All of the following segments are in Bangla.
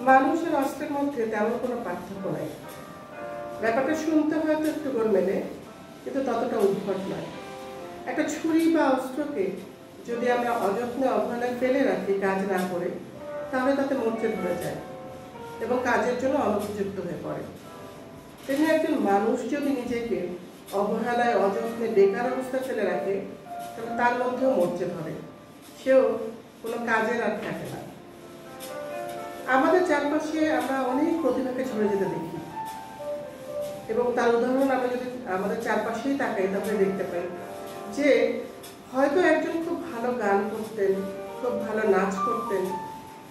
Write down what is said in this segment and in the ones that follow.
মানুষের অস্ত্রের মধ্যে তেমন কোনো পার্থক্য নাই। ব্যাপারটা শুনতে হয়তো একটু গোলমেলে, কিন্তু ততটা উদ্ভট নয়। একটা ছুরি বা অস্ত্রকে যদি আমরা অযত্নে অবহেলায় ফেলে রাখি কাজ না করে, তাহলে তাতে মরচে ধরে যায় এবং কাজের জন্য অনুপযুক্ত হয়ে পড়ে। তেমনি একজন মানুষ যদি নিজেকে অবহেলায় অযত্নে বেকার অবস্থায় ফেলে রাখে, তাহলে তার মধ্যেও মরচে ধরে, সেও কোনো কাজের আর থাকে না। আমাদের চারপাশে আমরা অনেক প্রতিভাকে ঝরে যেতে দেখি, এবং তার উদাহরণ আমরা যদি আমাদের চারপাশেই তাকাই তাহলে দেখতে পাই যে হয়তো একজন খুব ভালো গান করতেন, খুব ভালো নাচ করতেন,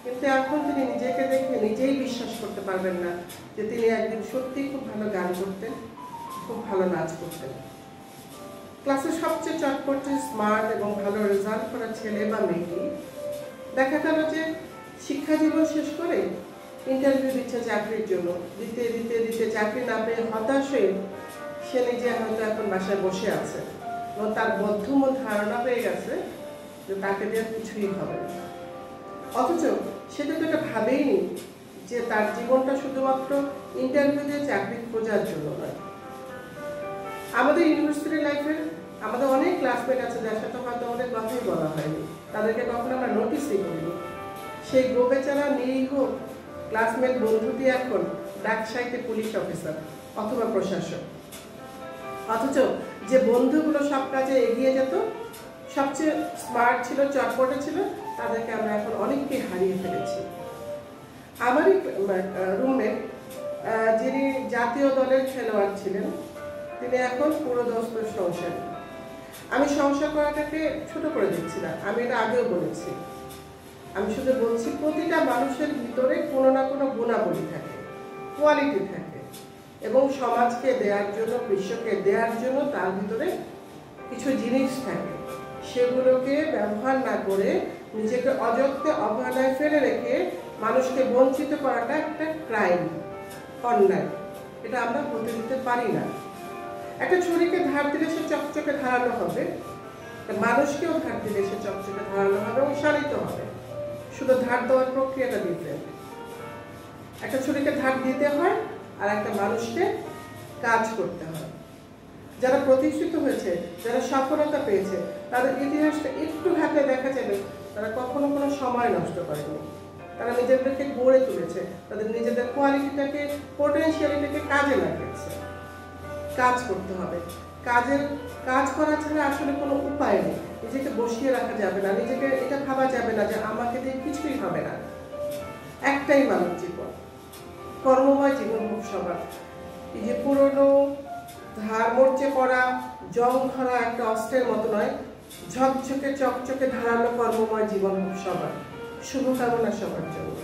কিন্তু এখন তিনি নিজেকে দেখে নিজেই বিশ্বাস করতে পারবেন না যে তিনি একদিন সত্যিই খুব ভালো গান করতেন, খুব ভালো নাচ করতেন। ক্লাসে সবচেয়ে চটপটে, স্মার্ট এবং ভালো রেজাল্ট করা ছেলে বা মেয়েটি দেখা গেল যে শিক্ষা জীবন শেষ করে ইন্টারভিউ দিচ্ছে চাকরির জন্য, দিতে দিতে দিতে চাকরি না পেয়ে হতাশ হয়ে সে নিজে হয়তো এখন বাসায় বসে আছে এবং তার বদ্ধমূল ধারণা হয়ে গেছে যে তাকে দিয়ে কিছুই হবে না। অথচ সেটা তো এটা ভাবেইনি যে তার জীবনটা শুধুমাত্র ইন্টারভিউ দিয়ে চাকরি খোঁজার জন্য নয়। আমাদের ইউনিভার্সিটি লাইফে আমাদের অনেক ক্লাসমেট আছে যার সাথে হয়তো আমাদের কথাই বলা হয়নি, তাদেরকে কখনো আমরা নোটিসই করিনি। সেই গোবেচারা নিরীহ ক্লাসমেট বন্ধুটি এখন ডাকসাইতে পুলিশ অফিসার অথবা প্রশাসক। অথচ যে বন্ধুগুলো সব কাজে এগিয়ে যেত, সবচেয়ে স্মার্ট ছিল, চটপটে ছিল, তাদেরকে আমরা এখন অনেককে হারিয়ে ফেলেছি। আমারই রুমমেট যিনি জাতীয় দলের খেলোয়াড় ছিলেন, তিনি এখন পুরোদস্ত সংসারী। আমি সংসার করাটাকে ছোট করে দিচ্ছি না, আমি এটা আগেও বলেছি। আমি শুধু বলছি প্রতিটা মানুষের ভিতরে কোনো না কোনো গুণাবলী থাকে, কোয়ালিটি থাকে, এবং সমাজকে দেওয়ার জন্য, বিশ্বকে দেওয়ার জন্য তার ভিতরে কিছু জিনিস থাকে। সেগুলোকে ব্যবহার না করে নিজেকে অযত্নে অবহেলায় ফেলে রেখে মানুষকে বঞ্চিত করাটা একটা ক্রাইম, অন্যায়। এটা আমরা হতে দিতে পারি না। একটা ছুরিকে ধার দিলে সে চকচকে ধারালো হবে, মানুষকেও ধার দিলে সে চকচকে ধারালো হবে এবং শানিত হবে, শুধু ধার দেওয়ার প্রক্রিয়াটা ডিফারেন্ট। একটা ছুরিকে ধার দিতে হয় আর একটা মানুষকে কাজ করতে হয়। যারা প্রতিষ্ঠিত হয়েছে, যারা সফলতা পেয়েছে, তাদের ইতিহাসটা একটু ঘাটলে দেখা যাবে তারা কখনো কোনো সময় নষ্ট করেনি। তারা নিজেদেরকে গড়ে তুলেছে, তাদের নিজেদের কোয়ালিটিটাকে, পোটেনশিয়ালিটাকে কাজে লাগিয়েছে। কাজ করতে হবে, কাজ করা ছাড়া আসলে কোনো উপায় নেই। নিজেকে বসিয়ে রাখা যাবে না, নিজেকে এটা ভাবা যাবে না যে আমাকে দিয়ে কিছুই হবে না। একটাই মানব জীবন, কর্মময় জীবন হোক সবার। এই যে পুরনো ধার মরচে পড়া, জং ধরা একটা অস্ত্রের মতো নয়, ঝকঝকে চকচকে ধারালো কর্মময় জীবন হোক সবার। শুভকামনা সবার জন্য।